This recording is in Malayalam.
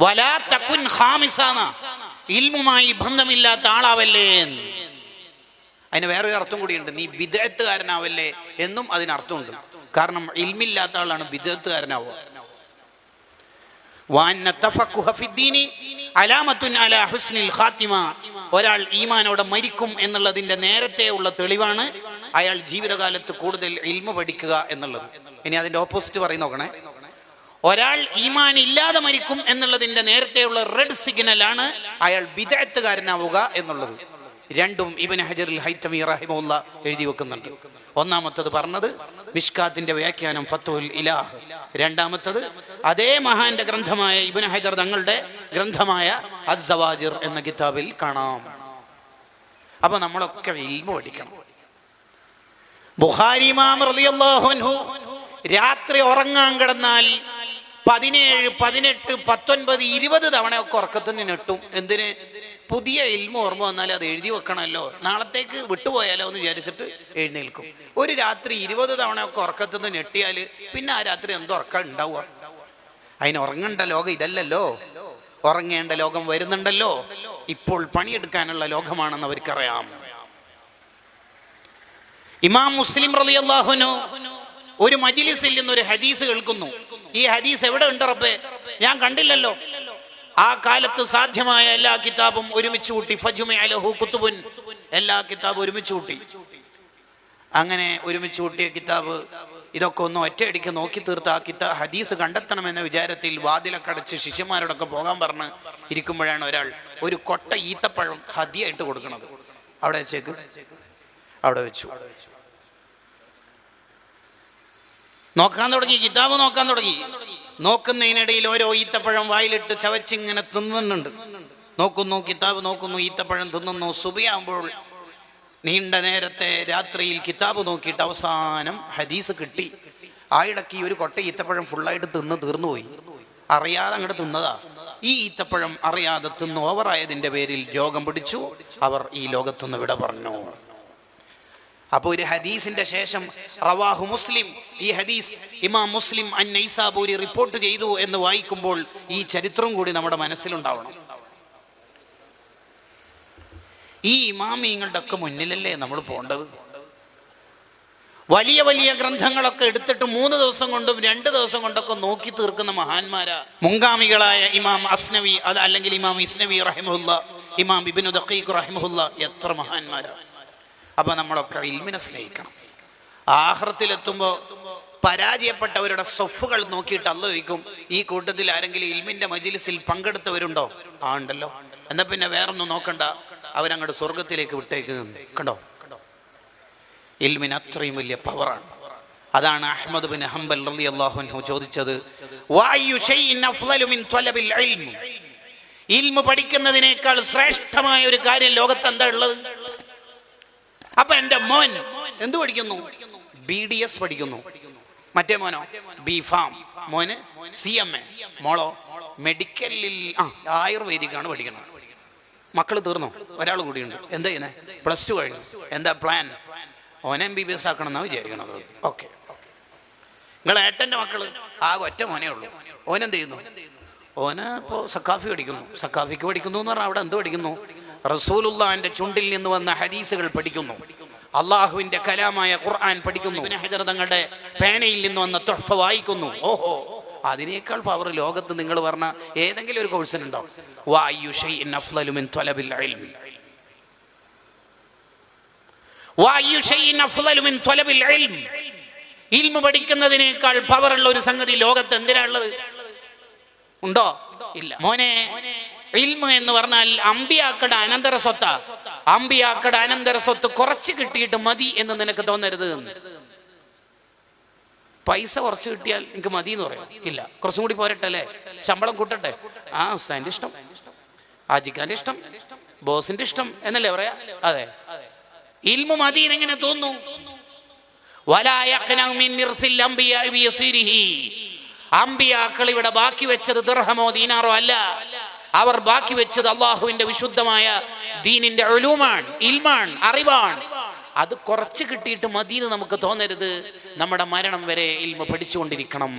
വലാ തകുൻ ഖാമിസാന, ഇൽമുമായി ബന്ധമില്ലാത്ത ആളാവല്ലേ. അതിന് വേറൊരു അർത്ഥം കൂടിയുണ്ട്, നീ ബിദ്അത്തുകാരനാവല്ലേ എന്നും അതിനർത്ഥമുണ്ട്. കാരണം ഇൽമില്ലാത്ത ആളാണ് ബിദ്അത്തുകാരനാവുക. ഒരാൾ ഈമാനോടെ മരിക്കും എന്നുള്ളതിന്റെ നേരത്തെ ഉള്ള തെളിവാണ് അയാൾ ജീവിതകാലത്ത് കൂടുതൽ ഇൽമു പഠിക്കുക എന്നുള്ളത്. ഇനി അതിന്റെ ഓപ്പോസിറ്റ് പറയും നോക്കണേ. ഒരാൾ ഈമാൻ ഇല്ലാതെ മരിക്കും എന്നുള്ളതിന്റെ നേരത്തെയുള്ള റെഡ് സിഗ്നലാണ് അയാൾ ബിദ്അത്തുകാരനാവുക എന്നുള്ളത്. രണ്ടും ഇബ്നു ഹജറുൽ ഹൈതമി റഹിമഹുല്ലാ എഴുതി വെക്കുന്നുണ്ട്. ഒന്നാമത്തത് പറഞ്ഞത് മിഷ്കാത്തിന്റെ വ്യാഖ്യാനം ഫത്ഹുൽ ഇലാഹ്, രണ്ടാമത്തത് അതേ മഹാന്റെ ഗ്രന്ഥമായ ഇബ്നു ഹജർ തങ്ങളുടെ ഗ്രന്ഥമായ അസ്സവാജിർ എന്ന കിതാബിൽ കാണാം. അപ്പൊ നമ്മളൊക്കെ ഇൽമു പഠിക്കണം. ബുഖാരി ഇമാം റളിയല്ലാഹു അൻഹു രാത്രി ഉറങ്ങാൻ കിടന്നാൽ 17, 18, 19, 20 തവണയൊക്കെ ഉറക്കത്തിന് നെട്ടും. എന്തിന്? പുതിയ ഇൽമു ഓർമ്മ വന്നാൽ അത് എഴുതി വെക്കണമല്ലോ, നാളത്തേക്ക് വിട്ടുപോയാലോ എന്ന് വിചാരിച്ചിട്ട് എഴുന്നേൽക്കും. ഒരു രാത്രി 20 തവണയൊക്കെ ഉറക്കത്തിന് നെട്ടിയാൽ പിന്നെ ആ രാത്രി എന്തോ ഉറക്കം ഉണ്ടാവുക? അതിന് ഉറങ്ങേണ്ട ലോകം ഇതല്ലല്ലോ, ഉറങ്ങേണ്ട ലോകം വരുന്നുണ്ടല്ലോ. ഇപ്പോൾ പണിയെടുക്കാനുള്ള ലോകമാണെന്ന് അവർക്കറിയാം. ഇമാം മുസ്ലിം റളിയല്ലാഹു അൻഹു ഒരു മജ്ലിസിൽ നിന്നൊരു ഹദീസ് കേൾക്കുന്നു. ഈ ഹദീസ് എവിടെ ഉണ്ട് റബ്ബേ? ഞാൻ കണ്ടില്ലല്ലോ. ആ കാലത്ത് സാധ്യമായ എല്ലാ കിതാബും ഒരുമിച്ച് കൂട്ടി, ഫജുമിഅ ലഹു കുതുബുൻ, എല്ലാ കിതാബും ഒരുമിച്ച് കൂട്ടി. അങ്ങനെ ഒരുമിച്ച് കൂട്ടിയ കിതാബ് ഇതൊക്കെ ഒന്ന് ഒറ്റയടിക്ക് നോക്കി തീർത്ത് ആ ഹദീസ് കണ്ടെത്തണമെന്ന വിചാരത്തിൽ വാതിലൊക്കെ അടച്ച് ശിഷ്യന്മാരോടൊക്കെ പോകാൻ പറഞ്ഞ് ഇരിക്കുമ്പോഴാണ് ഒരാൾ ഒരു കൊട്ട ഈത്തപ്പഴം ഹദിയായിട്ട് കൊടുക്കുന്നത്. അവിടെ വെച്ചേക്ക്, അവിടെ വെച്ചു. നോക്കാൻ തുടങ്ങി, കിതാബ് നോക്കാൻ തുടങ്ങി. നോക്കുന്നതിനിടയിൽ ഓരോ ഈത്തപ്പഴം വായിലിട്ട് ചവച്ചിങ്ങനെ തിന്നുന്നുണ്ട്. നോക്കുന്നു, കിതാബ് നോക്കുന്നു, ഈത്തപ്പഴം തിന്നുന്നു. സുബഹിയാകുമ്പോൾ നീണ്ട നേരത്തെ രാത്രിയിൽ കിതാബ് നോക്കിയിട്ട് അവസാനം ഹദീസ് കിട്ടി. ആയിടക്ക് ഒരു കൊട്ട ഈത്തപ്പഴം ഫുള്ളായിട്ട് തീർന്നുപോയി. അറിയാതെ അങ്ങോട്ട് തിന്നതാ. ഈ ഈത്തപ്പഴം അറിയാതെ തിന്ന് ഓവറായതിന്റെ പേരിൽ രോഗം പിടിച്ചു. അവർ ഈ ലോകത്തുനിന്ന് വിട പറഞ്ഞു. അപ്പോൾ ഒരു ഹദീസിന്റെ ശേഷം റവാഹു മുസ്ലിം, ഈ ഹദീസ് ഇമാം മുസ്ലിം അൻ-നൈസാബൂരി റിപ്പോർട്ട് ചെയ്തു എന്ന് വായിക്കുമ്പോൾ ഈ ചരിത്രം കൂടി നമ്മുടെ മനസ്സിലുണ്ടാവണം. ഈ ഇമാമിങ്ങളുടെ ഒക്കെ മുന്നിലല്ലേ നമ്മൾ പോകേണ്ടത്? വലിയ വലിയ ഗ്രന്ഥങ്ങളൊക്കെ എടുത്തിട്ട് 3 ദിവസം കൊണ്ടും 2 ദിവസം കൊണ്ടൊക്കെ നോക്കി തീർക്കുന്ന മഹാന്മാരാ മുൻഗാമികളായ ഇമാം അസ്നവി, അത് അല്ലെങ്കിൽ ഇമാം ഇസ്നവി റഹിമഹുല്ല, ഇമാം ഇബ്നു ദഖീഖ് റഹിമഹുല്ല. എത്ര മഹാന്മാരാ! അപ്പൊ നമ്മളൊക്കെ ഇൽമിനെ സ്നേഹിക്കണം. ആഖിറത്തിലെത്തുമ്പോൾ പരാജയപ്പെട്ടവരുടെ സൊഫുകൾ നോക്കിയിട്ട് അല്ലാഹു ചോദിക്കും, ഈ കൂട്ടത്തിൽ ആരെങ്കിലും ഇൽമിന്റെ മജ്ലിസിൽ പങ്കെടുത്തവരുണ്ടോ? ആ ഉണ്ടല്ലോ, എന്നാ പിന്നെ വേറൊന്നും നോക്കണ്ട, അവരങ്ങോട്ട് സ്വർഗത്തിലേക്ക് വിട്ടേക്ക്. കണ്ടോ, ഇൽമിന് അത്രയും വലിയ പവറാണ്. അതാണ് അഹ്മദ് ബിൻ ഹംബൽ റളിയല്ലാഹു അൻഹു ചോദിച്ചത്, വഅയ്യു ശൈഇൻ അഫ്ളലു മിൻ ത്വലബിൽ ഇൽം, ഇൽമു പഠിക്കുന്നതിനേക്കാൾ ശ്രേഷ്ഠമായ ഒരു കാര്യം ലോകത്ത് എന്താ ഉള്ളത്? അപ്പൊ എന്റെ മോൻ എന്ത് പഠിക്കുന്നു? BDS പഠിക്കുന്നു. മറ്റേ മോനോ B.Pharm, മോന് CMA, മോളോ മെഡിക്കലിൽ ആയുർവേദിക്കാണ് പഠിക്കുന്നത്. മക്കള് തീർന്നു, ഒരാൾ കൂടിയുണ്ട്. എന്താ ചെയ്യുന്നത്? +2 കഴിഞ്ഞു. എന്താ പ്ലാൻ? ഓനെ MBBS ആക്കണം എന്നാ വിചാരിക്കണത്. ഓക്കെ, നിങ്ങളെ ഏട്ടന്റെ മക്കള് ആകെ ഒറ്റ മോനേ ഉള്ളൂ. ഓനെന്ത് ചെയ്യുന്നു? ഓന് ഇപ്പോൾ സക്കാഫി പഠിക്കുന്നു. സക്കാഫിക്ക് പഠിക്കുന്നു എന്ന് പറഞ്ഞാൽ അവിടെ എന്ത് പഠിക്കുന്നു? റസൂലുള്ളാഹിന്റെ ചുണ്ടിൽ നിന്ന് വന്ന ഹദീസുകൾ പഠിക്കുന്നു, അള്ളാഹുവിന്റെ കലാമായ ഖുർആൻ പഠിക്കുന്നു, ഇബ്നു ഹജർ തങ്ങളുടെ പേനയിൽ നിന്ന് വന്ന തുഹ്ഫ വായിക്കുന്നു. ഓഹോ, അതിനേക്കാൾ പവർ ലോകത്ത് നിങ്ങൾ പറഞ്ഞ ഏതെങ്കിലും ഒരു കോഴ്സിനുണ്ടോ? വഅയ്യു ശൈഇൻ അഫ്ളലു മിൻ ത്വലബിൽ ഇൽം, വഅയ്യു ശൈഇൻ അഫ്ളലു മിൻ ത്വലബിൽ ഇൽം, ഇൽമു പഠിക്കുന്നതിനേക്കാൾ പവറുള്ള ഒരു സംഗതി ലോകത്ത് എന്തിനാ ഉള്ളത്? ഉണ്ടോ? ഇല്ല. മോനെ, ഇൽമു എന്ന് പറഞ്ഞാൽ അമ്പിയാക്കടെ അനന്തര സ്വത്താ. അമ്പിയാക്കടെ അനന്തര സ്വത്ത് കുറച്ച് കിട്ടിയിട്ട് മതി എന്ന് നിനക്ക് തോന്നരുത്. പൈസ കുറച്ച് കിട്ടിയാൽ എനിക്ക് മതി എന്ന് പറയാം. ഇല്ല, കുറച്ചും കൂടി പോരട്ടെ അല്ലേ, ശമ്പളം കൂട്ടട്ടെ. ആ ഉസ്താദിന്റെ ഇഷ്ടം, ആജിക്കാന്റെ ഇഷ്ടം, ബോസിന്റെ ഇഷ്ടം എന്നല്ലേ പറയാ? അതെ, ഇൽമു മതി എങ്ങനെ തോന്നുന്നു? അമ്പിയാക്കൾ ഇവിടെ ബാക്കി വെച്ചത് ദിർഹമോ ദീനാറോ അല്ല, അവർ ബാക്കി വെച്ചത് അള്ളാഹുവിന്റെ വിശുദ്ധമായ ദീനിന്റെ ഉലൂമാണ്, ഇൽമാണ്, അറിവാണ്. അത് കുറച്ച് കിട്ടിയിട്ട് മതി എന്ന് നമുക്ക് തോന്നരുത്. നമ്മുടെ മരണം വരെ ഇൽമ പഠിച്ചുകൊണ്ടിരിക്കണം.